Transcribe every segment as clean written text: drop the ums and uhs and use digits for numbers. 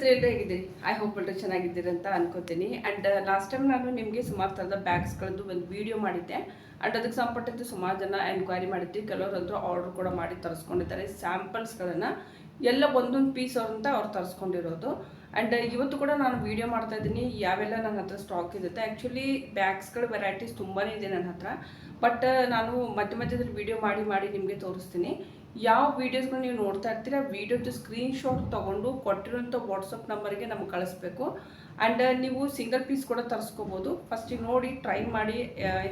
ಸ್ನೇಹಿತರೆ ಎಲ್ಲರೂ ಹೇಗಿದ್ದೀರಿ? ಐ ಹೋಪ್ ಎಲ್ಲರೂ ಚೆನ್ನಾಗಿದ್ದೀರಿ ಅಂತ ಅನ್ಕೋತೀನಿ. ಆ್ಯಂಡ್ ಲಾಸ್ಟ್ ಟೈಮ್ ನಾನು ನಿಮಗೆ ಸುಮಾರು ಥರದ ಬ್ಯಾಗ್ಸ್ಗಳದ್ದು ಒಂದು ವಿಡಿಯೋ ಮಾಡಿದ್ದೆ. ಆ್ಯಂಡ್ ಅದಕ್ಕೆ ಸಂಬಂಧಪಟ್ಟಂತೆ ಸುಮಾರು ಜನ ಎನ್ಕ್ವೈರಿ ಮಾಡಿದ್ವಿ, ಕೆಲವರಂತೂ ಆರ್ಡರ್ ಕೂಡ ಮಾಡಿ ತರಿಸ್ಕೊಂಡಿದ್ದಾರೆ. ಸ್ಯಾಂಪಲ್ಸ್ಗಳನ್ನು ಎಲ್ಲ ಒಂದೊಂದು ಪೀಸ್ ಅಂತ ಅವ್ರು ತರಿಸ್ಕೊಂಡಿರೋದು. ಆ್ಯಂಡ್ ಇವತ್ತು ಕೂಡ ನಾನು ವೀಡಿಯೋ ಮಾಡ್ತಾ ಇದ್ದೀನಿ ಯಾವೆಲ್ಲ ನನ್ನ ಹತ್ರ ಸ್ಟಾಕ್ ಇರುತ್ತೆ. ಆ್ಯಕ್ಚುಲಿ ಬ್ಯಾಗ್ಸ್ಗಳ ವೆರೈಟೀಸ್ ತುಂಬಾ ಇದೆ ನನ್ನ ಹತ್ರ. ಬಟ್ ನಾನು ಮಧ್ಯದಲ್ಲಿ ವೀಡಿಯೋ ಮಾಡಿ ನಿಮಗೆ ತೋರಿಸ್ತೀನಿ. ಯಾವ ವೀಡಿಯೋಸ್ಗಳು ನೀವು ನೋಡ್ತಾ ಇರ್ತೀರ ವೀಡಿಯೋದು ಸ್ಕ್ರೀನ್ಶಾಟ್ ತೊಗೊಂಡು ಕೊಟ್ಟಿರೋಂಥ ವಾಟ್ಸಪ್ ನಂಬರ್ಗೆ ನಮ್ಗೆ ಕಳಿಸ್ಬೇಕು. ಆ್ಯಂಡ್ ನೀವು ಸಿಂಗಲ್ ಪೀಸ್ ಕೂಡ ತರಿಸ್ಕೋಬೋದು. ಫಸ್ಟಿಗೆ ನೋಡಿ ಟ್ರೈ ಮಾಡಿ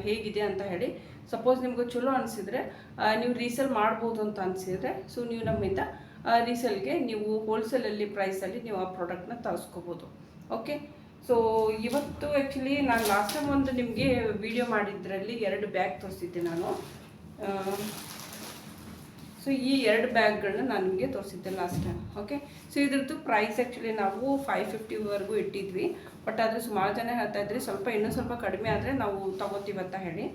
ಹೇಗಿದೆ ಅಂತ ಹೇಳಿ. ಸಪೋಸ್ ನಿಮ್ಗೆ ಚಲೋ ಅನಿಸಿದರೆ ನೀವು ರೀಸೇಲ್ ಮಾಡ್ಬೋದು ಅಂತ ಅನಿಸಿದರೆ ಸೊ ನೀವು ನಮ್ಮಿಂದ ರೀಸೇಲ್ಗೆ ನೀವು ಹೋಲ್ಸೇಲಲ್ಲಿ ಪ್ರೈಸಲ್ಲಿ ನೀವು ಆ ಪ್ರಾಡಕ್ಟ್ನ ತರಿಸ್ಕೋಬೋದು. ಓಕೆ, ಸೊ ಇವತ್ತು ಆ್ಯಕ್ಚುಲಿ ನಾನು ಲಾಸ್ಟ್ ಟೈಮ್ ಒಂದು ನಿಮಗೆ ವಿಡಿಯೋ ಮಾಡಿದ್ರಲ್ಲಿ 2 ಬ್ಯಾಗ್ ತೋರಿಸಿದ್ದೆ ನಾನು. ಸೊ ಈ 2 ಬ್ಯಾಗ್ಗಳನ್ನ ನಾನು ನಿಮಗೆ ತೋರಿಸಿದ್ದೆ ಲಾಸ್ಟ್ ಟೈಮ್. ಓಕೆ, ಸೊ ಇದ್ರದ್ದು ಪ್ರೈಸ್ ಆ್ಯಕ್ಚುಲಿ ನಾವು 550ವರೆಗೂ ಇಟ್ಟಿದ್ವಿ. ಬಟ್ ಆದರೆ ಸುಮಾರು ಜನ ಹೇಳ್ತಾ ಇದ್ರಿ ಇನ್ನೂ ಸ್ವಲ್ಪ ಕಡಿಮೆ ಆದರೆ ನಾವು ತೊಗೋತೀವಿ ಅಂತ ಹೇಳಿ.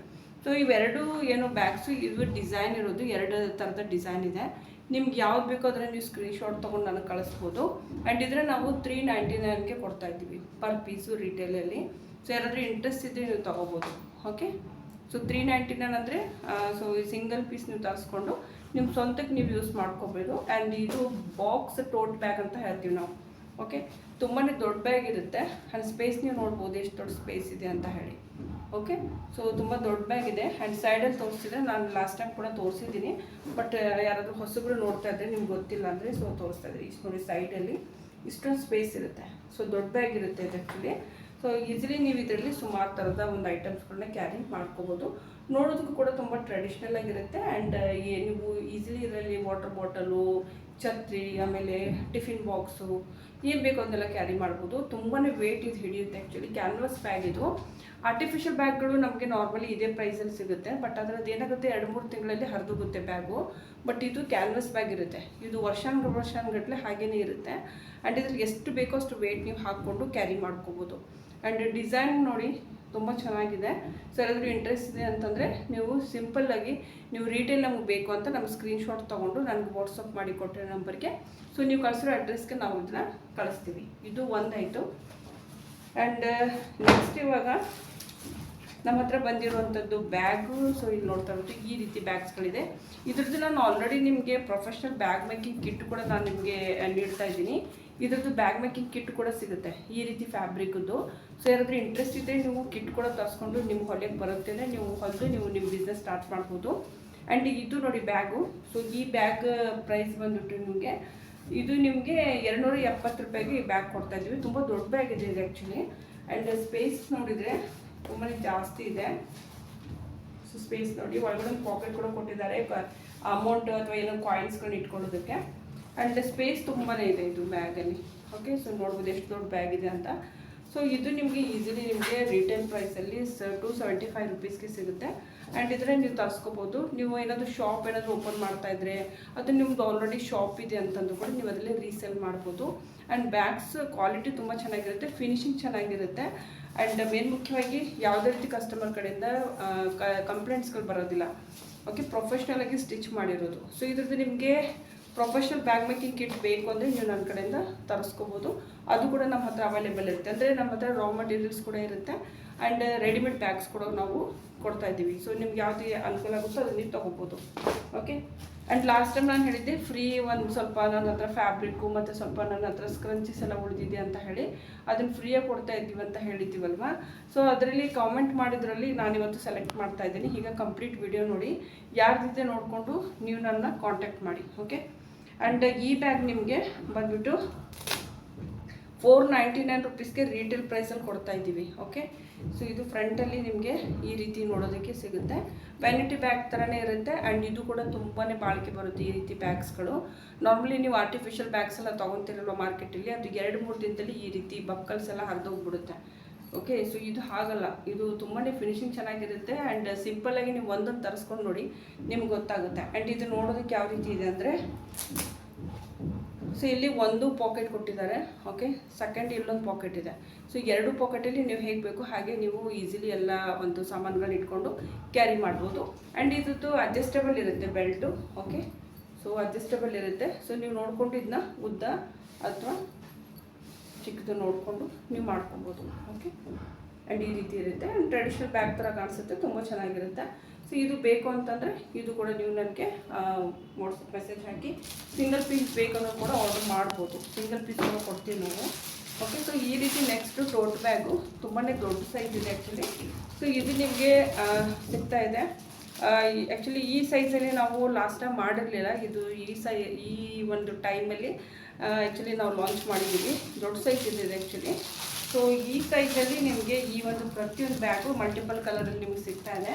ಸೊ ಇವೆರಡು ಏನು ಬ್ಯಾಗ್ಸು ಇದು ಡಿಸೈನ್ ಇರೋದು 2 ಥರದ ಡಿಸೈನ್ ಇದೆ. ನಿಮ್ಗೆ ಯಾವ್ದು ಬೇಕೋ ಅದನ್ನು ನೀವು ಸ್ಕ್ರೀನ್ಶಾಟ್ ತೊಗೊಂಡು ನನಗೆ ಕಳಿಸ್ಬೋದು. ಆ್ಯಂಡ್ ಇದ್ರೆ ನಾವು 399ಗೆ ಕೊಡ್ತಾ ಇದ್ದೀವಿ ಪರ್ ಪೀಸು ರಿಟೇಲಲ್ಲಿ. ಸೊ ಯಾರಾದರೂ ಇಂಟ್ರೆಸ್ಟ್ ಇದ್ದರೆ ನೀವು ತೊಗೋಬೋದು. ಓಕೆ, ಸೊ 399 ಅಂದರೆ ಸೊ ಈ ಸಿಂಗಲ್ ಪೀಸ್ ನೀವು ತರಿಸ್ಕೊಂಡು ನಿಮ್ಮ ಸ್ವಂತಕ್ಕೆ ನೀವು ಯೂಸ್ ಮಾಡ್ಕೋಬೋದು. ಆ್ಯಂಡ್ ಇದು ಬಾಕ್ಸ್ ಟೋಟ್ ಬ್ಯಾಗ್ ಅಂತ ಹೇಳ್ತೀವಿ ನಾವು. ಓಕೆ, ತುಂಬಾ ದೊಡ್ಡ ಬ್ಯಾಗ್ ಇರುತ್ತೆ. ಆ್ಯಂಡ್ ಸ್ಪೇಸ್ ನೀವು ನೋಡ್ಬೋದು ಎಷ್ಟು ದೊಡ್ಡ ಸ್ಪೇಸ್ ಇದೆ ಅಂತ ಹೇಳಿ. ಓಕೆ, ಸೊ ತುಂಬ ದೊಡ್ಡ ಬ್ಯಾಗ್ ಇದೆ. ಆ್ಯಂಡ್ ಸೈಡಲ್ಲಿ ತೋರಿಸಿದ್ರೆ ನಾನು ಲಾಸ್ಟ್ ಟೈಮ್ ಕೂಡ ತೋರಿಸಿದ್ದೀನಿ. ಬಟ್ ಯಾರಾದರೂ ಹೊಸಬ್ರು ನೋಡ್ತಾ ಇದ್ದರೆ ನಿಮ್ಗೆ ಗೊತ್ತಿಲ್ಲ ಅಂದರೆ ಸೊ ತೋರಿಸ್ತಾ ಇದ್ರಿ. ಇಷ್ಟು ನೋಡಿ ಸೈಡಲ್ಲಿ ಇಷ್ಟೊಂದು ಸ್ಪೇಸ್ ಇರುತ್ತೆ. ಸೊ ದೊಡ್ಡ ಬ್ಯಾಗ್ ಇರುತ್ತೆ ಇದು ಆ್ಯಕ್ಚುಲಿ. ಸೊ ಈಸಿಲಿ ನೀವು ಇದರಲ್ಲಿ ಸುಮಾರು ಥರದ ಒಂದು ಐಟಮ್ಸ್ಗಳನ್ನ ಕ್ಯಾರಿ ಮಾಡ್ಕೋಬೋದು. ನೋಡೋದಕ್ಕೂ ಕೂಡ ತುಂಬ ಟ್ರೆಡಿಷ್ನಲ್ ಆಗಿರುತ್ತೆ. ಆ್ಯಂಡ್ ನೀವು ಈಸಿಲಿ ಇದರಲ್ಲಿ ವಾಟರ್ ಬಾಟಲು, ಛತ್ರಿ, ಆಮೇಲೆ ಟಿಫಿನ್ ಬಾಕ್ಸು ಏನು ಬೇಕು ಅದನ್ನೆಲ್ಲ ಕ್ಯಾರಿ ಮಾಡ್ಬೋದು. ತುಂಬಾ ವೇಟ್ ಇದು ಹಿಡಿಯುತ್ತೆ. ಆ್ಯಕ್ಚುಲಿ ಕ್ಯಾನ್ವಾಸ್ ಬ್ಯಾಗ್ ಇದು. ಆರ್ಟಿಫಿಷಿಯಲ್ ಬ್ಯಾಗ್ಗಳು ನಮಗೆ ನಾರ್ಮಲಿ ಇದೇ ಪ್ರೈಸಲ್ಲಿ ಸಿಗುತ್ತೆ. ಬಟ್ ಅದರದ್ದು ಏನಾಗುತ್ತೆ 2-3 ತಿಂಗಳಲ್ಲಿ ಹರಿದೋಗುತ್ತೆ ಬ್ಯಾಗು. ಬಟ್ ಇದು ಕ್ಯಾನ್ವಾಸ್ ಬ್ಯಾಗ್ ಇರುತ್ತೆ. ಇದು ವರ್ಷಾನುಗಟ್ಟಲೆ ಹಾಗೇ ಇರುತ್ತೆ. ಆ್ಯಂಡ್ ಇದ್ರಲ್ಲಿ ಎಷ್ಟು ಬೇಕೋ ಅಷ್ಟು ವೇಟ್ ನೀವು ಹಾಕ್ಕೊಂಡು ಕ್ಯಾರಿ ಮಾಡ್ಕೋಬೋದು. ಆ್ಯಂಡ್ ಡಿಸೈನ್ ನೋಡಿ ತುಂಬ ಚೆನ್ನಾಗಿದೆ. ಸೊ ಯಾರಾದರೂ ಇಂಟ್ರೆಸ್ಟ್ ಇದೆ ಅಂತಂದರೆ ನೀವು ಸಿಂಪಲ್ಲಾಗಿ ನೀವು ರೀಟೇಲ್ ನಮಗೆ ಬೇಕು ಅಂತ ನಮ್ಗೆ ಸ್ಕ್ರೀನ್ಶಾಟ್ ತೊಗೊಂಡು ನನಗೆ ವಾಟ್ಸಪ್ ಮಾಡಿ ಕೊಟ್ಟಿರೋ ನಂಬರ್ಗೆ ಸೊ ನೀವು ಕಳಿಸಿರೋ ಅಡ್ರೆಸ್ಗೆ ನಾವು ಇದನ್ನ ಕಳಿಸ್ತೀವಿ. ಇದು ಒಂದಾಯಿತು. ಆ್ಯಂಡ್ ನೆಕ್ಸ್ಟ್ ಇವಾಗ ನಮ್ಮ ಹತ್ರ ಬಂದಿರುವಂಥದ್ದು ಬ್ಯಾಗು. ಸೊ ಇಲ್ಲಿ ನೋಡ್ತಾ ಇರೋದು ಈ ರೀತಿ ಬ್ಯಾಗ್ಸ್ಗಳಿದೆ. ಇದ್ರದ್ದು ನಾನು ಆಲ್ರೆಡಿ ನಿಮಗೆ ಪ್ರೊಫೆಷ್ನಲ್ ಬ್ಯಾಗ್ ಮೇಕಿಂಗ್ ಕಿಟ್ ಕೂಡ ನಾನು ನಿಮಗೆ ನೀಡ್ತಾ ಇದ್ದೀನಿ. ಇದ್ರದ್ದು ಬ್ಯಾಗ್ ಮೇಕಿಂಗ್ ಕಿಟ್ ಕೂಡ ಸಿಗುತ್ತೆ ಈ ರೀತಿ ಫ್ಯಾಬ್ರಿಕ್ದು. ಸೊ ಯಾರಾದರೂ ಇಂಟ್ರೆಸ್ಟ್ ಇದ್ದರೆ ನೀವು ಕಿಟ್ ಕೂಡ ತರಿಸ್ಕೊಂಡು ನಿಮ್ಗೆ ಹೊಲಿಯಕ್ಕೆ ಬರುತ್ತೆ ಅಂದರೆ ನೀವು ಹೊಲಿದು ನೀವು ನಿಮ್ಮ ಬಿಸ್ನೆಸ್ ಸ್ಟಾರ್ಟ್ ಮಾಡ್ಬೋದು. ಆ್ಯಂಡ್ ಇದು ನೋಡಿ ಬ್ಯಾಗು. ಸೊ ಈ ಬ್ಯಾಗ್ ಪ್ರೈಸ್ ಬಂದುಬಿಟ್ಟು ನಿಮಗೆ ಇದು ನಿಮಗೆ 270 ರೂಪಾಯಿಗೆ ಈ ಬ್ಯಾಗ್ ಕೊಡ್ತಾಯಿದ್ದೀವಿ. ತುಂಬ ದೊಡ್ಡ ಬ್ಯಾಗ್ ಇದೆ ಇದು ಆ್ಯಕ್ಚುಲಿ. ಆ್ಯಂಡ್ ಸ್ಪೇಸ್ ನೋಡಿದರೆ ತುಂಬಾ ಜಾಸ್ತಿ ಇದೆ. ಸೊ ಸ್ಪೇಸ್ ನೋಡಿ ಒಳಗಡೆ ಒಂದು ಪಾಕೆಟ್ ಕೂಡ ಕೊಟ್ಟಿದ್ದಾರೆ ಅಮೌಂಟ್ ಅಥವಾ ಏನೋ ಕಾಯಿನ್ಸ್ಗಳನ್ನ ಇಟ್ಕೊಳ್ಳೋದಕ್ಕೆ. ಆ್ಯಂಡ್ ಸ್ಪೇಸ್ ತುಂಬಾ ಇದೆ ಇದು ಬ್ಯಾಗಲ್ಲಿ. ಓಕೆ, ಸೊ ನೋಡ್ಬೋದು ಎಷ್ಟು ದೊಡ್ಡ ಬ್ಯಾಗ್ ಇದೆ ಅಂತ. ಸೊ ಇದು ನಿಮಗೆ ಈಸಿಲಿ ನಿಮಗೆ ರಿಟೇಲ್ ಪ್ರೈಸಲ್ಲಿ 275 ರುಪೀಸ್ಗೆ ಸಿಗುತ್ತೆ. ಆ್ಯಂಡ್ ಇದರ ನೀವು ತರಿಸ್ಕೋಬೋದು. ನೀವು ಏನಾದರೂ ಶಾಪ್ ಏನಾದರೂ ಓಪನ್ ಮಾಡ್ತಾಯಿದ್ರೆ ಅದು ನಿಮ್ದು ಆಲ್ರೆಡಿ ಶಾಪ್ ಇದೆ ಅಂತಂದು ಕೂಡ ನೀವು ಅದರಲ್ಲಿ ರೀಸೇಲ್ ಮಾಡ್ಬೋದು. ಆ್ಯಂಡ್ ಬ್ಯಾಗ್ಸ್ ಕ್ವಾಲಿಟಿ ತುಂಬ ಚೆನ್ನಾಗಿರುತ್ತೆ, ಫಿನಿಶಿಂಗ್ ಚೆನ್ನಾಗಿರುತ್ತೆ. ಆ್ಯಂಡ್ ಮೇನ್ ಮುಖ್ಯವಾಗಿ ಯಾವುದೇ ರೀತಿ ಕಸ್ಟಮರ್ ಕಡೆಯಿಂದ ಕಂಪ್ಲೇಂಟ್ಸ್ಗಳು ಬರೋದಿಲ್ಲ. ಓಕೆ, ಪ್ರೊಫೆಷ್ನಲಾಗಿ ಸ್ಟಿಚ್ ಮಾಡಿರೋದು. ಸೊ ಇದ್ರದ್ದು ನಿಮಗೆ ಪ್ರೊಫೆಷ್ನಲ್ ಬ್ಯಾಗ್ ಮೇಕಿಂಗ್ ಕಿಟ್ ಬೇಕು ಅಂದರೆ ನೀವು ನನ್ನ ಕಡೆಯಿಂದ ತರಿಸ್ಕೋಬೋದು. ಅದು ಕೂಡ ನಮ್ಮ ಹತ್ರ ಅವೈಲೇಬಲ್ ಇರುತ್ತೆ. ಅಂದರೆ ನಮ್ಮ ಹತ್ರ ರಾ ಮಟೀರಿಯಲ್ಸ್ ಕೂಡ ಇರುತ್ತೆ. ಆ್ಯಂಡ್ ರೆಡಿಮೇಡ್ ಬ್ಯಾಗ್ಸ್ ಕೂಡ ನಾವು ಕೊಡ್ತಾ ಇದ್ದೀವಿ. ಸೊ ನಿಮ್ಗೆ ಯಾವುದು ಅನುಕೂಲ ಆಗುತ್ತೋ ಅದನ್ನು ನೀವು ತೊಗೋಬೋದು. ಓಕೆ, ಆ್ಯಂಡ್ ಲಾಸ್ಟ್ ಟೈಮ್ ನಾನು ಹೇಳಿದ್ದೆ ಫ್ರೀ ಒಂದು ಸ್ವಲ್ಪ ನನ್ನ ಹತ್ರ ಫ್ಯಾಬ್ರಿಕ್ಕು ಮತ್ತು ಸ್ವಲ್ಪ ನನ್ನ ಹತ್ರ ಸ್ಕ್ರಂಚೀಸ್ ಎಲ್ಲ ಉಳಿದಿದೆ ಅಂತ ಹೇಳಿ ಅದನ್ನು ಫ್ರೀಯಾಗಿ ಕೊಡ್ತಾ ಇದ್ದೀವಿ ಅಂತ ಹೇಳಿದ್ದೀವಲ್ವ. ಸೊ ಅದರಲ್ಲಿ ಕಾಮೆಂಟ್ ಮಾಡಿದ್ರಲ್ಲಿ ನಾನಿವತ್ತು ಸೆಲೆಕ್ಟ್ ಮಾಡ್ತಾ ಇದ್ದೀನಿ. ಈಗ ಕಂಪ್ಲೀಟ್ ವಿಡಿಯೋ ನೋಡಿ ಯಾರ್ದಿದೆ ನೋಡಿಕೊಂಡು ನೀವು ನನ್ನ ಕಾಂಟ್ಯಾಕ್ಟ್ ಮಾಡಿ. ಓಕೆ, ಆ್ಯಂಡ್ ಈ ಬ್ಯಾಗ್ ನಿಮಗೆ ಬಂದುಬಿಟ್ಟು 499 ರುಪೀಸ್ಗೆ ರೀಟೇಲ್ ಪ್ರೈಸಲ್ಲಿ ಕೊಡ್ತಾ ಇದ್ದೀವಿ. ಓಕೆ, ಸೊ ಇದು ಫ್ರಂಟಲ್ಲಿ ನಿಮಗೆ ಈ ರೀತಿ ನೋಡೋದಕ್ಕೆ ಸಿಗುತ್ತೆ. ವ್ಯಾನಿಟಿ ಬ್ಯಾಗ್ ಥರನೇ ಇರುತ್ತೆ. ಆ್ಯಂಡ್ ಇದು ಕೂಡ ತುಂಬಾ ಬಾಳಿಕೆ ಬರುತ್ತೆ ಈ ರೀತಿ ಬ್ಯಾಗ್ಸ್ಗಳು. ನಾರ್ಮಲಿ ನೀವು ಆರ್ಟಿಫಿಷಿಯಲ್ ಬ್ಯಾಗ್ಸ್ ಎಲ್ಲ ತೊಗೊತಿರಲ್ವ ಮಾರ್ಕೆಟಲ್ಲಿ, ಅದು 2-3 ದಿನದಲ್ಲಿ ಈ ರೀತಿ ಬಕ್ಕಲ್ಸ್ ಎಲ್ಲ ಹರಿದೋಗ್ಬಿಡುತ್ತೆ. ಓಕೆ, ಸೊ ಇದು ಹಾಗಲ್ಲ, ಇದು ತುಂಬಾ ಫಿನಿಶಿಂಗ್ ಚೆನ್ನಾಗಿರುತ್ತೆ. ಆ್ಯಂಡ್ ಸಿಂಪಲ್ಲಾಗಿ ನೀವು ಒಂದೊಂದು ತರಿಸ್ಕೊಂಡು ನೋಡಿ ನಿಮ್ಗೆ ಗೊತ್ತಾಗುತ್ತೆ. ಆ್ಯಂಡ್ ಇದು ನೋಡೋದಕ್ಕೆ ಯಾವ ರೀತಿ ಇದೆ ಅಂದರೆ ಸೊ ಇಲ್ಲಿ ಒಂದು ಪಾಕೆಟ್ ಕೊಟ್ಟಿದ್ದಾರೆ. ಓಕೆ, ಸೆಕೆಂಡ್ ಇಲ್ಲೊಂದು ಪಾಕೆಟ್ ಇದೆ. ಸೊ 2 ಪಾಕೆಟಲ್ಲಿ ನೀವು ಹೇಗೆ ಬೇಕು ಹಾಗೆ ನೀವು ಈಸಿಲಿ ಎಲ್ಲ ಒಂದು ಸಾಮಾನುಗಳನ್ನ ಇಟ್ಕೊಂಡು ಕ್ಯಾರಿ ಮಾಡ್ಬೋದು. ಆ್ಯಂಡ್ ಇದ್ರದ್ದು ಅಡ್ಜಸ್ಟಬಲ್ ಇರುತ್ತೆ ಬೆಲ್ಟು. ಓಕೆ, ಸೊ ಅಡ್ಜಸ್ಟಬಲ್ ಇರುತ್ತೆ. ಸೊ ನೀವು ನೋಡ್ಕೊಂಡು ಇದನ್ನ ಉದ್ದ ಅಥವಾ ಇದು ನೋಡಿಕೊಂಡು ನೀವು ಮಾಡ್ಕೊಬೋದು. ಓಕೆ, ಆ್ಯಂಡ್ ಈ ರೀತಿ ಇರುತ್ತೆ. ಆ್ಯಂಡ್ ಟ್ರೆಡಿಷ್ನಲ್ ಬ್ಯಾಗ್ ಥರ ಕಾಣಿಸುತ್ತೆ, ತುಂಬ ಚೆನ್ನಾಗಿರುತ್ತೆ. ಸೊ ಇದು ಬೇಕು ಅಂತಂದರೆ ಇದು ಕೂಡ ನೀವು ನನಗೆ ವಾಟ್ಸಪ್ ಮೆಸೇಜ್ ಹಾಕಿ ಸಿಂಗಲ್ ಪೀಸ್ ಬೇಕನ್ನೋ ಕೂಡ ಆರ್ಡರ್ ಮಾಡ್ಬೋದು. ಸಿಂಗಲ್ ಪೀಸ್ ಕೂಡ ಕೊಡ್ತೀವಿ ನಾವು. ಓಕೆ, ಸೊ ಈ ರೀತಿ ನೆಕ್ಸ್ಟು ಟೋಟ್ ಬ್ಯಾಗು ತುಂಬಾ ದೊಡ್ಡ ಸೈಜ್ ಇದೆ ಆ್ಯಕ್ಚುಲಿ. ಸೊ ಇದು ನಿಮಗೆ ಸಿಗ್ತಾ ಇದೆ. ಆ್ಯಕ್ಚುಲಿ ಈ ಸೈಜಲ್ಲಿ ನಾವು ಲಾಸ್ಟ್ ಟೈಮ್ ಮಾಡಿರಲಿಲ್ಲ. ಇದು ಈ ಒಂದು ಟೈಮಲ್ಲಿ ಆ್ಯಕ್ಚುಲಿ ನಾವು ಲಾಂಚ್ ಮಾಡಿದ್ದೀವಿ. ದೊಡ್ಡ ಸೈಜ್ ಇದೆ ಆ್ಯಕ್ಚುಲಿ. ಸೊ ಈ ಸೈಜಲ್ಲಿ ನಿಮಗೆ ಈ ಒಂದು ಪ್ರತಿಯೊಂದು ಬ್ಯಾಗು ಮಲ್ಟಿಪಲ್ ಕಲರಲ್ಲಿ ನಿಮಗೆ ಸಿಗ್ತಾ ಇದೆ.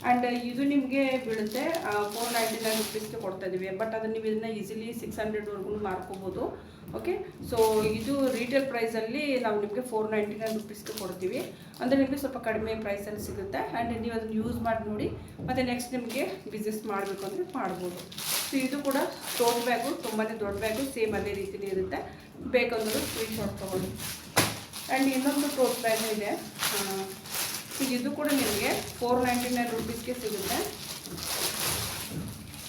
ಆ್ಯಂಡ್ ಇದು ನಿಮಗೆ ಬೀಳುತ್ತೆ 499 ರುಪೀಸ್ಗೆ ಕೊಡ್ತಾ ಇದ್ದೀವಿ. ಬಟ್ ಅದನ್ನು ನೀವು ಇದನ್ನ ಈಸಿಲಿ 600ವರೆಗೂ ಮಾರ್ಕೋಬೋದು. ಓಕೆ, ಸೊ ಇದು ರೀಟೇಲ್ ಪ್ರೈಸಲ್ಲಿ ನಾವು ನಿಮಗೆ 499 ರುಪೀಸ್ಗೆ ಕೊಡ್ತೀವಿ. ಅಂದರೆ ನಿಮಗೆ ಸ್ವಲ್ಪ ಕಡಿಮೆ ಪ್ರೈಸಲ್ಲಿ ಸಿಗುತ್ತೆ. ಆ್ಯಂಡ್ ನೀವು ಅದನ್ನು ಯೂಸ್ ಮಾಡಿ ನೋಡಿ, ಮತ್ತು ನೆಕ್ಸ್ಟ್ ನಿಮಗೆ ಬಿಸ್ನೆಸ್ ಮಾಡಬೇಕು ಅಂದರೆ ಮಾಡ್ಬೋದು. ಸೊ ಇದು ಕೂಡ ಟೋಟ್ ಬ್ಯಾಗು, ತುಂಬಾ ದೊಡ್ಡ ಬ್ಯಾಗು, ಸೇಮ್ ಅದೇ ರೀತಿಯೇ ಇರುತ್ತೆ. ಬೇಕಂದ್ರೆ ಸ್ಕ್ರೀನ್ಶಾಟ್ ತೊಗೊಳ್ಳಿ. ಆ್ಯಂಡ್ ಇನ್ನೊಂದು ಟೋಟ್ ಬ್ಯಾಗ್ ಇದೆ. ಇದು ಕೂಡ ನಿಮಗೆ 499 ರುಪೀಸ್ಗೆ ಸಿಗುತ್ತೆ.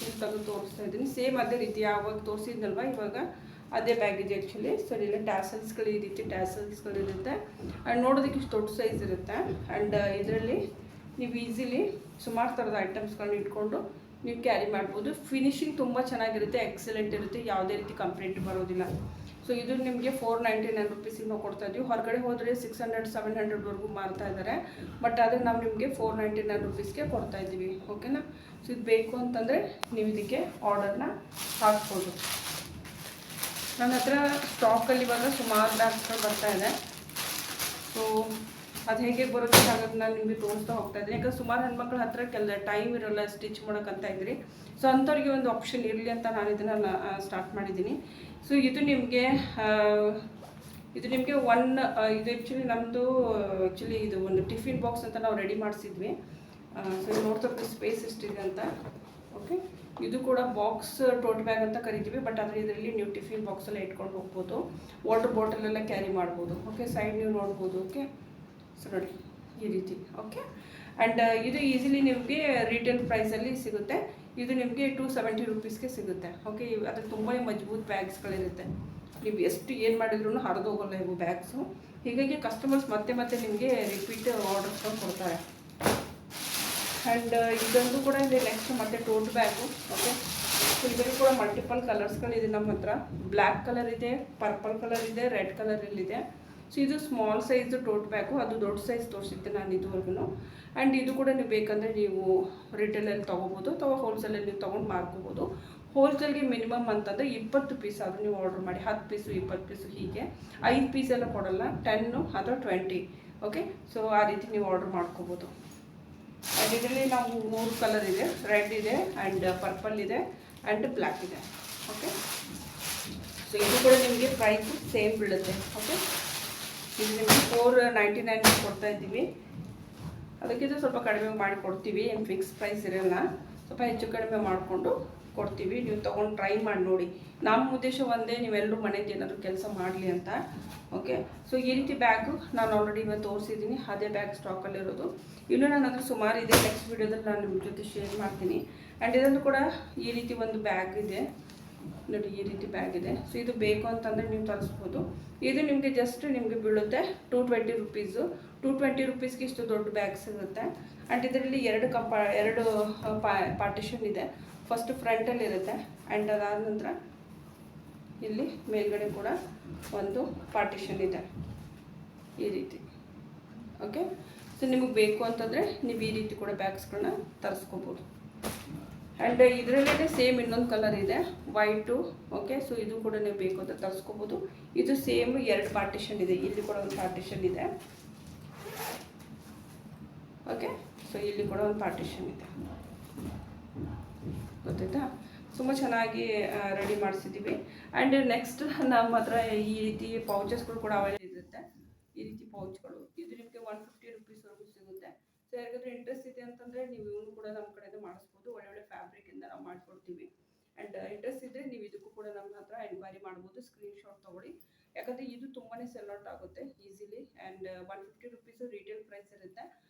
ಇದು ತೆಗೆದು ತೋರಿಸ್ತಾ ಇದ್ದೀನಿ. ಸೇಮ್ ಅದೇ ರೀತಿ ಯಾವಾಗ ತೋರಿಸಿದ್ನಲ್ವ ಇವಾಗ ಅದೇ ಬ್ಯಾಗ್ ಇದೆ ಆ್ಯಕ್ಚುಲಿ. ಸೊ ಇಲ್ಲಿ ಟ್ಯಾಸಲ್ಸ್ಗಳು ಈ ರೀತಿ ಟ್ಯಾಸಲ್ಸ್ಗಳಿರುತ್ತೆ. ಆ್ಯಂಡ್ ನೋಡೋದಕ್ಕೆ ಇಷ್ಟು ದೊಡ್ಡ ಸೈಜ್ ಇರುತ್ತೆ. ಆ್ಯಂಡ್ ಇದರಲ್ಲಿ ನೀವು ಈಸಿಲಿ ಸುಮಾರು ಥರದ ಐಟಮ್ಸ್ಗಳನ್ನ ಇಟ್ಕೊಂಡು ನೀವು ಕ್ಯಾರಿ ಮಾಡ್ಬೋದು. ಫಿನಿಶಿಂಗ್ ತುಂಬ ಚೆನ್ನಾಗಿರುತ್ತೆ, ಎಕ್ಸಲೆಂಟ್ ಇರುತ್ತೆ, ಯಾವುದೇ ರೀತಿ ಕಂಪ್ಲೇಂಟ್ ಬರೋದಿಲ್ಲ. ಸೊ ಇದು ನಿಮಗೆ 499 ರುಪೀಸಿಗೆ ನಾವು ಕೊಡ್ತಾ ಇದ್ದೀವಿ. ಹೊರಗಡೆ ಹೋದರೆ 600 700ವರೆಗೂ ಮಾರ್ತಾ ಇದ್ದಾರೆ. ಬಟ್ ಆದರೆ ನಾವು ನಿಮಗೆ 499 ರುಪೀಸ್ಗೆ ಕೊಡ್ತಾ ಇದ್ದೀವಿ. ಓಕೆನಾ? ಸೊ ಇದು ಬೇಕು ಅಂತಂದರೆ ನೀವು ಇದಕ್ಕೆ ಆರ್ಡರ್ನ ಹಾಕ್ಬೋದು. ನನ್ನ ಹತ್ರ ಸ್ಟಾಕಲ್ಲಿ ಇವಾಗ ಸುಮಾರು ಬ್ಯಾಗ್ಸ್ಗಳು ಬರ್ತಾ ಇದೆ. ಸೊ ಅದು ಹೇಗೆ ಬರುತ್ತೆ ಹಾಗಾಗಿ ನಾನು ನಿಮಗೆ ತೋರಿಸ್ತಾ ಹೋಗ್ತಾ ಇದ್ದೀನಿ. ಯಾಕಂದ್ರೆ ಸುಮಾರು ಹೆಣ್ಮಕ್ಳ ಹತ್ರ ಟೈಮ್ ಇರೋಲ್ಲ ಸ್ಟಿಚ್ ಮಾಡೋಕ್ಕಂತ ಇದ್ರಿ. ಸೊ ಅಂಥವ್ರಿಗೆ ಒಂದು ಆಪ್ಷನ್ ಇರಲಿ ಅಂತ ನಾನು ಇದನ್ನು ಸ್ಟಾರ್ಟ್ ಮಾಡಿದ್ದೀನಿ. ಸೊ ಇದು ನಿಮಗೆ ಇದು ಆ್ಯಕ್ಚುಲಿ ನಮ್ಮದು ಇದು ಒಂದು ಟಿಫಿನ್ ಬಾಕ್ಸ್ ಅಂತ ನಾವು ರೆಡಿ ಮಾಡಿಸಿದ್ವಿ. ಸೊ ಇದು ನೋಡ್ತಾ ಸ್ಪೇಸ್ ಎಷ್ಟಿದೆ ಅಂತ. ಓಕೆ, ಇದು ಕೂಡ ಬಾಕ್ಸ್ ಟೋಟ್ ಬ್ಯಾಗ್ ಅಂತ ಕರಿತೀವಿ. ಬಟ್ ಆದರೆ ಇದರಲ್ಲಿ ನೀವು ಟಿಫಿನ್ ಬಾಕ್ಸೆಲ್ಲ ಇಟ್ಕೊಂಡು ಹೋಗ್ಬೋದು, ವಾಟರ್ ಬಾಟಲೆಲ್ಲ ಕ್ಯಾರಿ ಮಾಡ್ಬೋದು. ಓಕೆ, ಸೈಡ್ ನೀವು ನೋಡ್ಬೋದು. ಓಕೆ, ಸೊ ನೋಡಿ ಈ ರೀತಿ. ಓಕೆ, ಆ್ಯಂಡ್ ಇದು ಈಸಿಲಿ ನಿಮಗೆ ರೀಟೇಲ್ ಪ್ರೈಸಲ್ಲಿ ಸಿಗುತ್ತೆ. ಇದು ನಿಮಗೆ 270 ರುಪೀಸ್ಗೆ ಸಿಗುತ್ತೆ. ಓಕೆ, ಅದು ತುಂಬ ಮಜಬೂತ್ ಬ್ಯಾಗ್ಸ್ಗಳಿರುತ್ತೆ. ನೀವು ಎಷ್ಟು ಏನು ಮಾಡಿದ್ರೂ ಹರಿದೋಗಲ್ಲ ಇವು ಬ್ಯಾಗ್ಸು. ಹೀಗಾಗಿ ಕಸ್ಟಮರ್ಸ್ ಮತ್ತೆ ನಿಮಗೆ ರಿಪೀಟ್ ಆರ್ಡರ್ಸ್ಗಳು ಕೊಡ್ತಾರೆ. ಆ್ಯಂಡ್ ಇದೊಂದು ಕೂಡ ಇದೆ ನೆಕ್ಸ್ಟ್ ಮತ್ತೆ ಟೋಟ್ ಬ್ಯಾಗು. ಓಕೆ, ಸೊ ಇದರಲ್ಲಿ ಕೂಡ ಮಲ್ಟಿಪಲ್ ಕಲರ್ಸ್ಗಳಿದೆ ನಮ್ಮ ಹತ್ರ. ಬ್ಲ್ಯಾಕ್ ಕಲರ್ ಇದೆ, ಪರ್ಪಲ್ ಕಲರ್ ಇದೆ, ರೆಡ್ ಕಲರಲ್ಲಿದೆ. ಸೊ ಇದು ಸ್ಮಾಲ್ ಸೈಜು ಟೋಟ್ ಬ್ಯಾಗು, ಅದು ದೊಡ್ಡ ಸೈಜ್ ತೋರಿಸಿದ್ದೆ ನಾನು ಇದುವರೆಗೂ. ಆ್ಯಂಡ್ ಇದು ಕೂಡ ನೀವು ಬೇಕಂದರೆ ನೀವು ರಿಟೇಲಲ್ಲಿ ತೊಗೋಬೋದು ಅಥವಾ ಹೋಲ್ಸೇಲಲ್ಲಿ ನೀವು ತೊಗೊಂಡು ಮಾರ್ಕೋಬೋದು. ಹೋಲ್ಸೇಲ್ಗೆ ಮಿನಿಮಮ್ ಅಂತಂದರೆ 20 ಪೀಸ್ ಆದರೂ ನೀವು ಆರ್ಡ್ರ್ ಮಾಡಿ, 10 ಪೀಸು 20 ಪೀಸು ಹೀಗೆ 5 ಪೀಸೆಲ್ಲ ಕೊಡೋಲ್ಲ, 10 ಅಥವಾ 20. ಓಕೆ, ಸೊ ಆ ರೀತಿ ನೀವು ಆರ್ಡ್ರ್ ಮಾಡ್ಕೋಬೋದು. ಆ್ಯಂಡ್ ಇದರಲ್ಲಿ ನಾವು 3 ಕಲರ್ ಇದೆ, ರೆಡ್ ಇದೆ, ಆ್ಯಂಡ್ ಪರ್ಪಲ್ ಇದೆ, ಆ್ಯಂಡ್ ಬ್ಲ್ಯಾಕ್ ಇದೆ. ಓಕೆ, ಸೊ ಇದು ಕೂಡ ನಿಮಗೆ ಪ್ರೈಸ್ ಸೇಮ್ ಬೀಳುತ್ತೆ. ಓಕೆ, ಇದು ನಿಮಗೆ 499 ಕೊಡ್ತಾ ಇದ್ದೀವಿ. ಅದಕ್ಕಿಂತ ಸ್ವಲ್ಪ ಕಡಿಮೆ ಮಾಡಿ ಕೊಡ್ತೀವಿ, ಏನು ಫಿಕ್ಸ್ ಪ್ರೈಸ್ ಇರೋಲ್ಲ. ಸ್ವಲ್ಪ ಹೆಚ್ಚು ಕಡಿಮೆ ಮಾಡಿಕೊಂಡು ಕೊಡ್ತೀವಿ. ನೀವು ತೊಗೊಂಡು ಟ್ರೈ ಮಾಡಿ ನೋಡಿ. ನಮ್ಮ ಉದ್ದೇಶ ಒಂದೇ, ನೀವೆಲ್ಲರೂ ಮನೆಗೆ ಏನಾದರೂ ಕೆಲಸ ಮಾಡಲಿ ಅಂತ. ಓಕೆ, ಸೊ ಈ ರೀತಿ ಬ್ಯಾಗು ನಾನು ಆಲ್ರೆಡಿ ಇವತ್ತು ತೋರಿಸಿದ್ದೀನಿ. ಅದೇ ಬ್ಯಾಗ್ ಸ್ಟಾಕಲ್ಲಿರೋದು. ಇನ್ನೂ ನನ್ನ ಹತ್ರ ಸುಮಾರು ಇದೆ. ನೆಕ್ಸ್ಟ್ ವೀಡಿಯೋದಲ್ಲಿ ನಾನು ನಿಮ್ಮ ಜೊತೆ ಶೇರ್ ಮಾಡ್ತೀನಿ. ಆ್ಯಂಡ್ ಇದೊಂದು ಕೂಡ ಈ ರೀತಿ ಒಂದು ಬ್ಯಾಗ್ ಇದೆ ನೋಡಿ, ಈ ರೀತಿ ಬ್ಯಾಗ್ ಇದೆ. ಸೊ ಇದು ಬೇಕು ಅಂತಂದರೆ ನೀವು ತರಿಸ್ಬೋದು. ಇದು ನಿಮಗೆ ಜಸ್ಟ್ ನಿಮಗೆ ಬೀಳುತ್ತೆ 220 ರುಪೀಸು. 220 ರುಪೀಸ್ಗೆ ಇಷ್ಟು ದೊಡ್ಡ ಬ್ಯಾಗ್ ಸಿಗುತ್ತೆ. ಆ್ಯಂಡ್ ಇದರಲ್ಲಿ ಎರಡು ಪಾರ್ಟಿಷನ್ ಇದೆ. ಫಸ್ಟ್ ಫ್ರಂಟಲ್ಲಿ ಇರುತ್ತೆ, ಆ್ಯಂಡ್ ಅದಾದ ನಂತರ ಇಲ್ಲಿ ಮೇಲ್ಗಡೆ ಕೂಡ ಒಂದು ಪಾರ್ಟಿಷನ್ ಇದೆ ಈ ರೀತಿ. ಓಕೆ, ಸೊ ನಿಮಗೆ ಬೇಕು ಅಂತಂದರೆ ನೀವು ಈ ರೀತಿ ಕೂಡ ಬ್ಯಾಗ್ಸ್ಗಳನ್ನ ತರಿಸ್ಕೋಬೋದು. ಆ್ಯಂಡ್ ಇದರಲ್ಲೇ ಸೇಮ್ ಇನ್ನೊಂದು ಕಲರ್ ಇದೆ, ವೈಟು. ಓಕೆ, ಸೊ ಇದು ಕೂಡ ನೀವು ಬೇಕು ಅಂತ ತರಿಸ್ಕೋಬೋದು. ಇದು ಸೇಮ್ 2 ಪಾರ್ಟಿಷನ್ ಇದೆ. ಇಲ್ಲಿ ಕೂಡ ಒಂದು ಪಾರ್ಟಿಷನ್ ಇದೆ. ಓಕೆ, ಸೊ ಇಲ್ಲಿ ಕೂಡ ಒಂದು ಪಾರ್ಟಿಷನ್ ಇದೆ. ಗೊತ್ತಾಯ್ತಾ? ತುಂಬ ಚೆನ್ನಾಗಿ ರೆಡಿ ಮಾಡಿಸಿದ್ದೀವಿ. ಆ್ಯಂಡ್ ನೆಕ್ಸ್ಟ್ ನಮ್ಮ ಹತ್ರ ಈ ರೀತಿ ಪೌಚಸ್ಗಳು ಕೂಡ ಅವೈಲೇಬಲ್ ಇರುತ್ತೆ. ಈ ರೀತಿ ಪೌಚ್ಗಳು ಇದು ನಿಮಗೆ 150 ರುಪೀಸ್ವರೆಗೂ ಸಿಗುತ್ತೆ. ಸೊ ಯಾರಿಗಾದ್ರೂ ಇಂಟ್ರೆಸ್ಟ್ ಇದೆ ಅಂತಂದರೆ ನೀವು ಇವನು ಕೂಡ ನಮ್ಮ ಕಡೆಯಿಂದ ಮಾಡಿಸ್ಬೋದು. ಒಳ್ಳೊಳ್ಳೆ ಫ್ಯಾಬ್ರಿಕಿಂದ ನಾವು ಮಾಡಿಕೊಡ್ತೀವಿ. ಆ್ಯಂಡ್ ಇಂಟ್ರೆಸ್ಟ್ ಇದ್ದರೆ ನೀವು ಇದಕ್ಕೂ ಕೂಡ ನಮ್ಮ ಹತ್ರ ಎನ್ಕ್ವೈರಿ ಮಾಡ್ಬೋದು. ಸ್ಕ್ರೀನ್ಶಾಟ್ ತೊಗೊಳ್ಳಿ. ಯಾಕಂದರೆ ಇದು ತುಂಬಾ ಸೆಲ್ ಔಟ್ ಆಗುತ್ತೆ easily. And 150 rupees retail price ಇರುತ್ತೆ.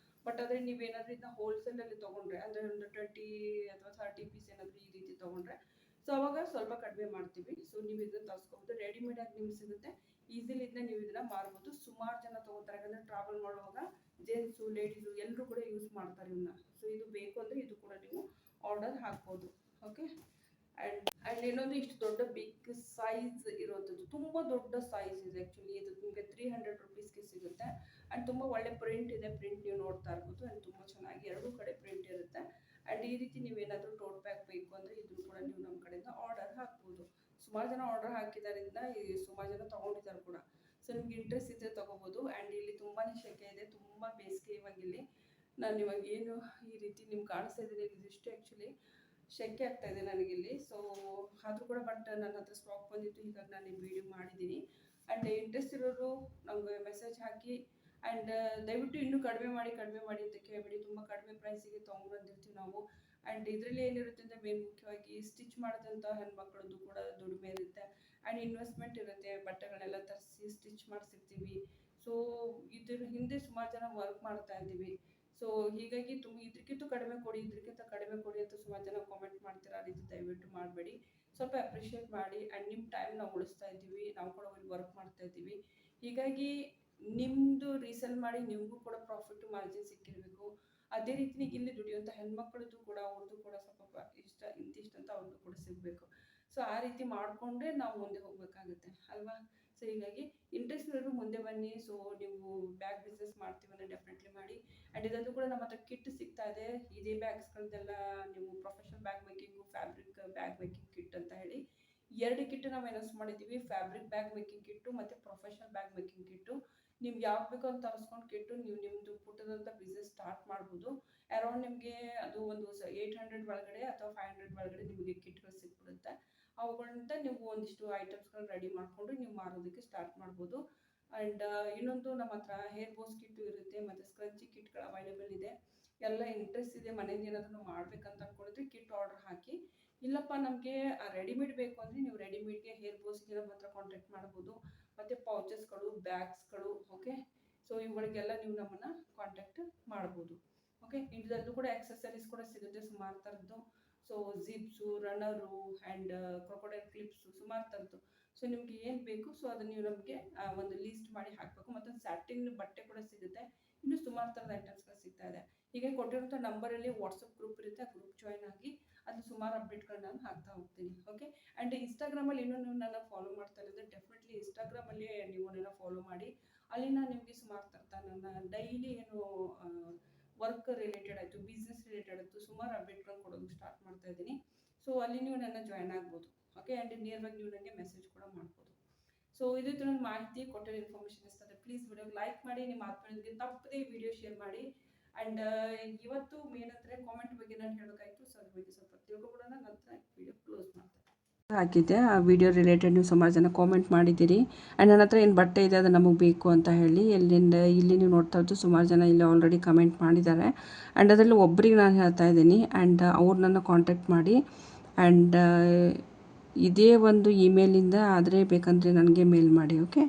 ಬಟ್ ಆದರೆ ನೀವೇನಾದರೂ ಇದನ್ನ ಹೋಲ್ಸೇಲಲ್ಲಿ ತೊಗೊಂಡ್ರೆ, ಅಂದರೆ ಒಂದು 20 ಅಥವಾ 30 ಪೀಸ್ ಏನಾದರೂ ಈ ರೀತಿ ತೊಗೊಂಡ್ರೆ, ಸೊ ಅವಾಗ ಸ್ವಲ್ಪ ಕಡಿಮೆ ಮಾಡ್ತೀವಿ. ಸೊ ನೀವು ಇದನ್ನು ತರಿಸ್ಕೋಬೋದು. ರೆಡಿಮೇಡಾಗಿ ನಿಮ್ಗೆ ಸಿಗುತ್ತೆ. ಈಸಿಲಿ ರೂಪಾಯಿಂದ ನೀವು ಇದನ್ನ ಮಾರ್ಬೋದು. ಸುಮಾರು ಜನ ತೊಗೋತಾರೆ, ಯಾಕಂದರೆ ಟ್ರಾವೆಲ್ ಮಾಡುವಾಗ ಜೆಂಟ್ಸು ಲೇಡೀಸು ಎಲ್ಲರೂ ಕೂಡ ಯೂಸ್ ಮಾಡ್ತಾರೆ ಇವನ್ನ. ಸೊ ಇದು ಬೇಕು ಅಂದರೆ ಇದು ಕೂಡ ನೀವು ಆರ್ಡರ್ ಹಾಕ್ಬೋದು. ಓಕೆ, ಆ್ಯಂಡ್ ಇನ್ನೊಂದು ಇಷ್ಟು ದೊಡ್ಡ ಬಿಗ್ ಸೈಜ್ ಇರೋಂಥದ್ದು, ತುಂಬ ದೊಡ್ಡ ಸೈಜ್ ಇದೆ ಆ್ಯಕ್ಚುಲಿ. ಇದು ನಿಮಗೆ 300 ರುಪೀಸ್ಗೆ ಸಿಗುತ್ತೆ. ಆ್ಯಂಡ್ ತುಂಬ ಒಳ್ಳೆ ಪ್ರಿಂಟ್ ಇದೆ, ಪ್ರಿಂಟ್ ನೀವು ನೋಡ್ತಾ ಇರ್ಬೋದು. ಆ್ಯಂಡ್ ತುಂಬ ಚೆನ್ನಾಗಿ ಎರಡೂ ಕಡೆ ಪ್ರಿಂಟ್ ಇರುತ್ತೆ. ಆ್ಯಂಡ್ ಈ ರೀತಿ ನೀವೇನಾದರೂ ಟೋಟ್ ಬ್ಯಾಗ್ ಬೇಕು ಅಂದರೆ ಇದನ್ನು ಕೂಡ ನೀವು ನಮ್ಮ ಕಡೆಯಿಂದ ಆರ್ಡರ್ ಹಾಕ್ಬೋದು. ಸುಮಾರು ಜನ ಆರ್ಡರ್ ಹಾಕಿದಾರಿಂದ ಸುಮಾರು ಜನ ತೊಗೊಂಡಿದ್ದಾರೆ ಕೂಡ. ಸೊ ನಿಮ್ಗೆ ಇಂಟ್ರೆಸ್ಟ್ ಇದ್ದರೆ ತೊಗೋಬೋದು. ಆ್ಯಂಡ್ ಇಲ್ಲಿ ತುಂಬಾ ಸೆಕೆ ಇದೆ, ತುಂಬ ಬೇಸಿಗೆ ಇವಾಗ ಇಲ್ಲಿ. ನಾನು ಇವಾಗ ಏನು ಈ ರೀತಿ ನಿಮ್ಗೆ ಕಾಣಿಸ್ತಾ ಇದ್ದೀನಿ, ಇದಿಷ್ಟು ಆ್ಯಕ್ಚುಲಿ ಶೆಕೆ ಆಗ್ತಾ ಇದೆ ನನಗಿಲ್ಲಿ. ಸೊ ಆದರೂ ಕೂಡ ಬಟ್ ನನ್ನ ಹತ್ರ ಸ್ಟಾಕ್ ಬಂದಿತ್ತು, ಹೀಗಾಗಿ ನಾನು ಈ ವಿಡಿಯೋ ಮಾಡಿದ್ದೀನಿ. ಆ್ಯಂಡ್ ಇಂಟ್ರೆಸ್ಟ್ ಇರೋರು ನಮಗೆ ಮೆಸೇಜ್ ಹಾಕಿ. ಆ್ಯಂಡ್ ದಯವಿಟ್ಟು ಇನ್ನೂ ಕಡಿಮೆ ಮಾಡಿ ಅಂತ ಕೇಳಬೇಡಿ, ತುಂಬ ಕಡಿಮೆ ಪ್ರೈಸಿಗೆ ತೊಗೊಂಡ್ಬಂದಿರ್ತೀವಿ ನಾವು. ಆ್ಯಂಡ್ ಇದರಲ್ಲಿ ಏನಿರುತ್ತೆ ಅಂದರೆ ಮೇನ್ ಮುಖ್ಯವಾಗಿ ಸ್ಟಿಚ್ ಮಾಡಿದಂಥ ಹೆಣ್ಮಕ್ಳದ್ದು ಕೂಡ ದುಡಿಮೆ ಇರುತ್ತೆ. ಆ್ಯಂಡ್ ಇನ್ವೆಸ್ಟ್ಮೆಂಟ್ ಇರುತ್ತೆ, ಬಟ್ಟೆಗಳನ್ನೆಲ್ಲ ತರಿಸಿ ಸ್ಟಿಚ್ ಮಾಡಿಸಿರ್ತೀವಿ. ಸೊ ಇದ್ರ ಹಿಂದೆ ಸುಮಾರು ಜನ ವರ್ಕ್ ಮಾಡ್ತಾ ಇದ್ದೀವಿ. ಸೊ ಹೀಗಾಗಿ ಇದಕ್ಕಿಂತ ಕಡಿಮೆ ಕೊಡಿ ಅಂತ ಸುಮಾರು ಜನ ಕಾಮೆಂಟ್ ಮಾಡ್ತೀರಾ. ಆ ರೀತಿ ದಯವಿಟ್ಟು ಮಾಡಬೇಡಿ, ಸ್ವಲ್ಪ ಅಪ್ರಿಷಿಯೇಟ್ ಮಾಡಿ. ಆ್ಯಂಡ್ ನಿಮ್ಮ ಟೈಮ್ ನಾವು ಉಳಿಸ್ತಾ ಇದ್ದೀವಿ, ನಾವು ಕೂಡ ಇಲ್ಲಿ ವರ್ಕ್ ಮಾಡ್ತಾ ಇದ್ದೀವಿ. ಹೀಗಾಗಿ ನಿಮ್ಮದು ರೀಸೇಲ್ ಮಾಡಿ ನಿಮಗೂ ಕೂಡ ಪ್ರಾಫಿಟ್ ಮಾರ್ಜಿನ್ ಸಿಕ್ಕಿರಬೇಕು. ಅದೇ ರೀತಿ ಇಲ್ಲಿ ದುಡಿಯುವಂಥ ಹೆಣ್ಮಕ್ಳದ್ದು ಕೂಡ ಅವ್ರದ್ದು ಕೂಡ ಸ್ವಲ್ಪ ಇಂತಿಷ್ಟು ಅಂತ ಅವ್ರದ್ದು ಕೂಡ ಸಿಗಬೇಕು. ಸೊ ಆ ರೀತಿ ಮಾಡಿಕೊಂಡ್ರೆ ನಾವು ಮುಂದೆ ಹೋಗಬೇಕಾಗುತ್ತೆ ಅಲ್ವಾ. ಸೊ ಹೀಗಾಗಿ ಇಂಟ್ರೆಸ್ಟ್ ಇರೋರು ಮುಂದೆ ಬನ್ನಿ. ಸೊ ನೀವು ಬ್ಯಾಗ್ ಬಿಸ್ನೆಸ್ ಮಾಡ್ತೀವಿ ಅಂದರೆ ಡೆಫಿನೆಟ್ಲಿ ಮಾಡಿ. ಆ್ಯಂಡ್ ಇದರಲ್ಲೂ ಕೂಡ ನಮ್ಮ ಹತ್ರ ಕಿಟ್ ಸಿಗ್ತಾ ಇದೆ. ಇದೇ ಬ್ಯಾಗ್ಸ್ಗಳನ್ನೆಲ್ಲ ನೀವು professional bag making, fabric bag making kit ಅಂತ ಹೇಳಿ 2 ಕಿಟ್ ನಾವು ಅನೌನ್ಸ್ ಮಾಡಿದ್ದೀವಿ. ಫ್ಯಾಬ್ರಿಕ್ ಬ್ಯಾಗ್ ಮೇಕಿಂಗ್ ಕಿಟ್ಟು ಮತ್ತು ಪ್ರೊಫೆಷನಲ್ ಬ್ಯಾಗ್ ಮೇಕಿಂಗ್ ಕಿಟ್ಟು. ನಿಮ್ಗೆ ಯಾವ್ದು ಬೇಕೋ ಅಂತ ತರಿಸ್ಕೊಂಡು ಕಿಟ್ಟು ನೀವು ನಿಮ್ಮದು ಪುಟ್ಟದಂಥ ಬಿಸ್ನೆಸ್ ಸ್ಟಾರ್ಟ್ ಮಾಡ್ಬೋದು. ಅರೌಂಡ್ ನಿಮಗೆ ಅದು ಒಂದು 800 ಒಳಗಡೆ ಅಥವಾ 500 ಒಳಗಡೆ ನಿಮಗೆ ಕಿಟ್ಗಳು ಸಿಕ್ಬಿಡುತ್ತೆ. ಅವುಗಳಿಂದ ನೀವು ಒಂದಿಷ್ಟು ಐಟಮ್ಸ್ಗಳನ್ನ ರೆಡಿ ಮಾಡಿಕೊಂಡು ನೀವು ಮಾರೋದಕ್ಕೆ ಸ್ಟಾರ್ಟ್ ಮಾಡ್ಬೋದು. ಆ್ಯಂಡ್ ಇನ್ನೊಂದು ನಮ್ಮ ಹತ್ರ ಹೇರ್ ಬೋಸ್ ಕಿಟ್ಟು ಇರುತ್ತೆ, ಮತ್ತು ಸ್ಕ್ರಂಚಿ ಕಿಟ್ಗಳು ಅವೈಲೇಬಲ್ ಇದೆ. ಎಲ್ಲ ಇಂಟ್ರೆಸ್ಟ್ ಇದೆ ಮನೆಯಿಂದ ಏನಾದರೂ ಮಾಡ್ಬೇಕಂತ ಅಂದ್ಕೊಂಡಿದ್ರೆ ಕಿಟ್ ಆರ್ಡರ್ ಹಾಕಿ. ಇಲ್ಲಪ್ಪ ನಮಗೆ ರೆಡಿಮೇಡ್ ಬೇಕು ಅಂದರೆ ನೀವು ರೆಡಿಮೇಡ್ಗೆ ಹೇರ್ ಬೋಸ್ಗೆ ನಮ್ಮ ಹತ್ರ ಕಾಂಟ್ಯಾಕ್ಟ್ ಮಾಡ್ಬೋದು. ಮತ್ತು ಪೌಚಸ್ಗಳು, ಬ್ಯಾಗ್ಸ್ಗಳು, ಓಕೆ. ಸೊ ಇವುಗಳಿಗೆಲ್ಲ ನೀವು ನಮ್ಮನ್ನು ಕಾಂಟ್ಯಾಕ್ಟ್ ಮಾಡ್ಬೋದು. ಓಕೆ, ಇದರಲ್ಲೂ ಕೂಡ ಆಕ್ಸೆಸರೀಸ್ ಕೂಡ ಸಿಗುತ್ತೆ ಸುಮಾರು ಥರದ್ದು. So zips, runner and crocodile clips, ಸುಮಾರು ಥರದ್ದು. ಸೊ ನಿಮಗೆ ಏನು ಬೇಕು ಸೊ ಅದನ್ನು ನೀವು ನಮಗೆ ಒಂದು ಲೀಸ್ಟ್ ಮಾಡಿ ಹಾಕಬೇಕು. ಮತ್ತು ಸ್ಯಾಟಿನ್ ಬಟ್ಟೆ ಕೂಡ ಸಿಗುತ್ತೆ. ಇನ್ನೂ ಸುಮಾರು ಥರದ ಐಟಮ್ಸ್ಗಳು ಸಿಗ್ತಾ ಇದೆ. ಹೀಗೆ ಕೊಟ್ಟಿರೋಂಥ ನಂಬರಲ್ಲಿ ವಾಟ್ಸಪ್ ಗ್ರೂಪ್ ಇರುತ್ತೆ, ಆ ಗ್ರೂಪ್ ಜಾಯ್ನ್ ಆಗಿ ಅದು ಸುಮಾರು ಅಪ್ಡೇಟ್ಗಳನ್ನ ನಾನು ಹಾಕ್ತಾ ಹೋಗ್ತೀನಿ. ಓಕೆ, ಆ್ಯಂಡ್ ಇನ್ಸ್ಟಾಗ್ರಾಮಲ್ಲಿ ಇನ್ನೂ ನೀವು ನನ್ನ ಫಾಲೋ ಮಾಡ್ತಾ ಇರೋದ್ರೆ ಡೆಫಿನೆಟ್ಲಿ ಇನ್ಸ್ಟಾಗ್ರಾಮಲ್ಲಿ ನೀವು ನನ್ನ ಫಾಲೋ ಮಾಡಿ. ಅಲ್ಲಿ ನಾನು ನಿಮಗೆ ಸುಮಾರು ನನ್ನ ಡೈಲಿ ಏನು ವರ್ಕ್ ರಿಲೇಟೆಡ್ ಆಯಿತು, ಬಿಸ್ನೆಸ್ ರಿಲೇಟೆಡ್ ಆಯಿತು, ಸುಮಾರು ಅಪ್ಡೇಟ್ಗಳನ್ನ ಕೊಡೋದು ಸ್ಟಾರ್ಟ್ ಮಾಡ್ತಾ ಇದ್ದೀನಿ. ಸೊ ಅಲ್ಲಿ ನೀವು ನನ್ನ ಜಾಯ್ನ್ ಆಗ್ಬೋದು. ಓಕೆ, ಆ್ಯಂಡ್ ನಿಯರ್ವಾಗಿ ನೀವು ನನಗೆ ಮೆಸೇಜ್ ಕೂಡ ಮಾಡ್ಬೋದು. ಸೊ ಇದಿತ್ತು ನನ್ನ ಮಾಹಿತಿ, ಕೊಟ್ಟಿರೋ ಇನ್ಫಾರ್ಮೇಷನ್ ಇರ್ತದೆ. ಪ್ಲೀಸ್ ವಿಡಿಯೋಗೆ ಲೈಕ್ ಮಾಡಿ, ನಿಮ್ಮ ಆತ್ಮೀಯರಿಗೆ ತಪ್ಪದೇ ವಿಡಿಯೋ ಶೇರ್ ಮಾಡಿ. ಆ್ಯಂಡ್ ಇವತ್ತು ಏನಂದರೆ ಕಾಮೆಂಟ್ ಬಗ್ಗೆ ನಾನು ಹೇಳೋಕ್ಕಾಯಿತು. ಸೊ ಅದ್ರ ಬಗ್ಗೆ ಸ್ವಲ್ಪ ತಿಳ್ಕೊಬಿಡೋಣ, ನಂತರ ವಿಡಿಯೋ ಕ್ಲೋಸ್ ಮಾಡ್ತಾರೆ. ಹಾಕಿದ್ದೆ ಆ ವಿಡಿಯೋ ರಿಲೇಟೆಡ್ ನೀವು ಸುಮಾರು ಜನ ಕಾಮೆಂಟ್ ಮಾಡಿದ್ದೀರಿ. ಆ್ಯಂಡ್ ನನ್ನ ಹತ್ರ ಏನು ಬಟ್ಟೆ ಇದೆ ಅದು ನಮಗೆ ಬೇಕು ಅಂತ ಹೇಳಿ ಇಲ್ಲಿ ನೀವು ನೋಡ್ತಾ ಇದ್ದು ಸುಮಾರು ಜನ ಇಲ್ಲಿ ಆಲ್ರೆಡಿ ಕಮೆಂಟ್ ಮಾಡಿದ್ದಾರೆ. ಆ್ಯಂಡ್ ಅದರಲ್ಲಿ ಒಬ್ಬರಿಗೆ ನಾನು ಹೇಳ್ತಾ ಇದ್ದೀನಿ. ಆ್ಯಂಡ್ ಅವ್ರು ನನ್ನ ಕಾಂಟ್ಯಾಕ್ಟ್ ಮಾಡಿ. ಆ್ಯಂಡ್ ಇದೇ ಒಂದು ಇಮೇಲಿಂದ ಆದರೆ ಬೇಕಂದರೆ ನನಗೆ ಮೇಲ್ ಮಾಡಿ. ಓಕೆ,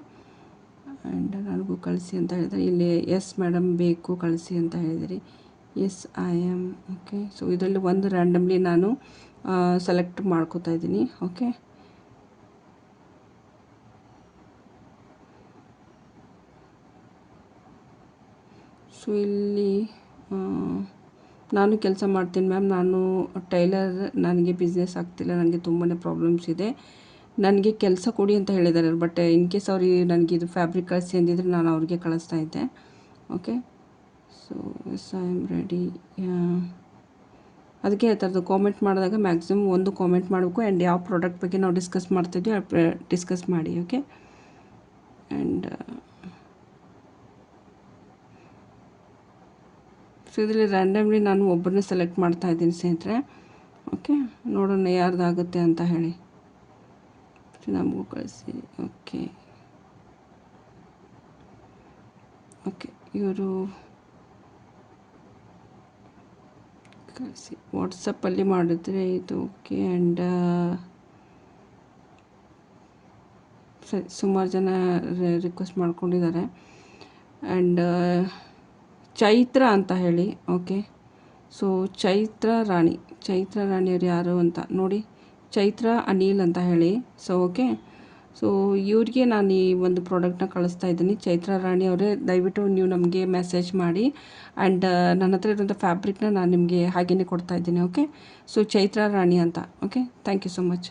ಆ್ಯಂಡ್ ನನಗೂ ಕಳಿಸಿ ಅಂತ ಹೇಳಿದರೆ ಇಲ್ಲಿ ಎಸ್ ಮೇಡಮ್ ಬೇಕು ಕಳಿಸಿ ಅಂತ ಹೇಳಿದಿರಿ. Yes I am. Okay, so ಇದರಲ್ಲಿ ಒಂದು ರ್ಯಾಂಡಮ್ಲಿ ನಾನು ಸೆಲೆಕ್ಟ್ ಮಾಡ್ಕೋತಾ ಇದ್ದೀನಿ. ಓಕೆ, ಸೊ ಇಲ್ಲಿ ನಾನು ಕೆಲಸ ಮಾಡ್ತೀನಿ ಮ್ಯಾಮ್, ನಾನು ಟೈಲರ್, ನನಗೆ ಬಿಸ್ನೆಸ್ ಆಗ್ತಿಲ್ಲ, ನನಗೆ ತುಂಬಾ ಪ್ರಾಬ್ಲಮ್ಸ್ ಇದೆ, ನನಗೆ ಕೆಲಸ ಕೊಡಿ ಅಂತ ಹೇಳಿದ್ದಾರೆ. ಬಟ್ ಇನ್ ಕೇಸ್ ಅವ್ರಿಗೆ ನನಗೆ ಇದು ಫ್ಯಾಬ್ರಿಕ್ ಕಳಿಸಿ ಅಂದಿದ್ರೆ ನಾನು ಅವ್ರಿಗೆ ಕಳಿಸ್ತಾ ಇದ್ದೆ. Okay, so yes I am ready. ಅದಕ್ಕೆ ಹೇಳ್ತಾರದು ಕಾಮೆಂಟ್ ಮಾಡಿದಾಗ ಮ್ಯಾಕ್ಸಿಮಮ್ ಒಂದು ಕಾಮೆಂಟ್ ಮಾಡಬೇಕು. ಆ್ಯಂಡ್ ಯಾವ ಪ್ರಾಡಕ್ಟ್ ಬಗ್ಗೆ ನಾವು ಡಿಸ್ಕಸ್ ಮಾಡ್ತಿದ್ವಿ ಡಿಸ್ಕಸ್ ಮಾಡಿ. ಓಕೆ, ಆ್ಯಂಡ್ ಸೊ ಇದರಲ್ಲಿ ರ್ಯಾಂಡಮ್ಲಿ ನಾನು ಒಬ್ಬರನ್ನೇ ಸೆಲೆಕ್ಟ್ ಮಾಡ್ತಾ ಇದ್ದೀನಿ ಸ್ನೇಹಿತರೆ. ಓಕೆ, ನೋಡೋಣ ಯಾರ್ದಾಗುತ್ತೆ ಅಂತ ಹೇಳಿ ನಮಗೂ ಕಳಿಸಿ. ಓಕೆ ಓಕೆ ಇವರು ಕಳಿಸಿ ವಾಟ್ಸಪ್ಪಲ್ಲಿ ಮಾಡಿದ್ರೆ ಇದು. ಓಕೆ, ಆ್ಯಂಡ್ ಸರಿ ಸುಮಾರು ಜನ ರಿಕ್ವೆಸ್ಟ್ ಮಾಡ್ಕೊಂಡಿದ್ದಾರೆ. ಆ್ಯಂಡ್ ಚೈತ್ರ ಅಂತ ಹೇಳಿ. ಓಕೆ, ಸೊ ಚೈತ್ರ ರಾಣಿಯವ್ರು ಯಾರು ಅಂತ ನೋಡಿ, ಚೈತ್ರ ಅನಿಲ್ ಅಂತ ಹೇಳಿ. ಸೊ ಓಕೆ, ಸೊ ಇವ್ರಿಗೆ ನಾನು ಈ ಒಂದು ಪ್ರಾಡಕ್ಟ್ನ ಕಳಿಸ್ತಾ ಇದ್ದೀನಿ. ಚೈತ್ರ ರಾಣಿ ಅವರೇ, ದಯವಿಟ್ಟು ನೀವು ನಮಗೆ ಮೆಸೇಜ್ ಮಾಡಿ. ಆ್ಯಂಡ್ ನನ್ನ ಹತ್ರ ಇರೋಂಥ ಫ್ಯಾಬ್ರಿಕ್ನ ನಾನು ನಿಮಗೆ ಹಾಗೆಯೇ ಕೊಡ್ತಾ ಇದ್ದೀನಿ. ಓಕೆ, ಸೊ ಚೈತ್ರ ರಾಣಿ ಅಂತ. Okay, thank you so much.